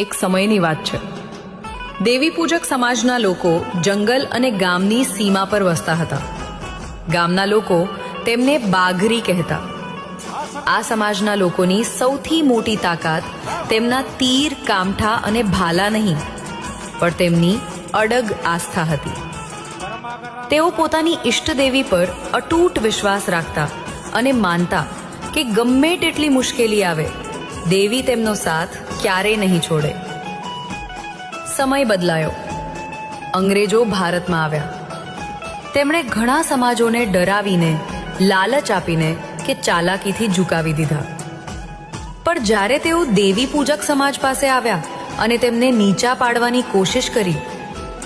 એક સમયની વાત છે. દેવી પૂજક સમાજના લોકો જંગલ અને ગામની સીમા પર વસતા હતા. ગામના લોકો તેમને બાઘરી કહેતા. આ સમાજના લોકોની સૌથી મોટી તાકાત તેમના તીર, કામઠા અને ભાલા નહીં, પણ તેમની અડગ આસ્થા હતી. તેઓ પોતાની ઈષ્ટદેવી પર અતૂટ વિશ્વાસ રાખતા અને માનતા કે ગમે તેટલી મુશ્કેલી આવે, દેવી તેમનો સાથ ક્યારેય નહીં છોડે. સમય બદલાયો. અંગ્રેજો ભારતમાં આવ્યા. તેમણે ઘણા સમાજોને ડરાવીને, લાલચ આપીને કે ચાલાકીથી ઝુકાવી દીધા. પણ જ્યારે તેઓ દેવી પૂજક સમાજ પાસે આવ્યા અને તેમને નીચા પાડવાની કોશિશ કરી,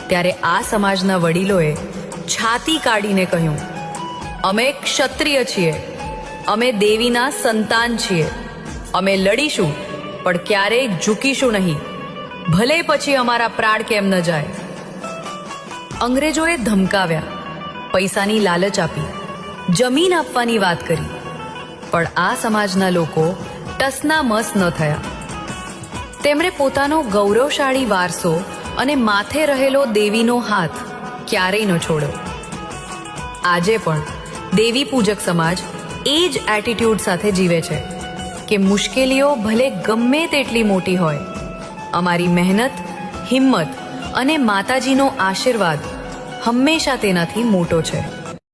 ત્યારે આ સમાજના વડીલોએ છાતી કાઢીને કહ્યું, અમે ક્ષત્રિય છીએ, અમે દેવીના સંતાન છીએ, અમે લડીશું પણ ક્યારેય ઝૂકીશું નહીં, ભલે પછી અમારા પ્રાણ કેમ ન જાય. અંગ્રેજોએ ધમકાવ્યા, પૈસાની લાલચ આપી, જમીન આપવાની વાત કરી, પણ આ સમાજના લોકો ટસના મસ ન થયા. તેમણે પોતાનો ગૌરવશાળી વારસો અને માથે રહેલો દેવીનો હાથ ક્યારેય ન છોડ્યો. આજે પણ દેવી પૂજક સમાજ એ જ એટીટ્યુડ સાથે જીવે છે કે મુશ્કેલીઓ ભલે ગમે તેટલી મોટી હોય, અમારી મહેનત, હિંમત અને માતાજીનો આશીર્વાદ હંમેશા તેનાથી મોટો છે.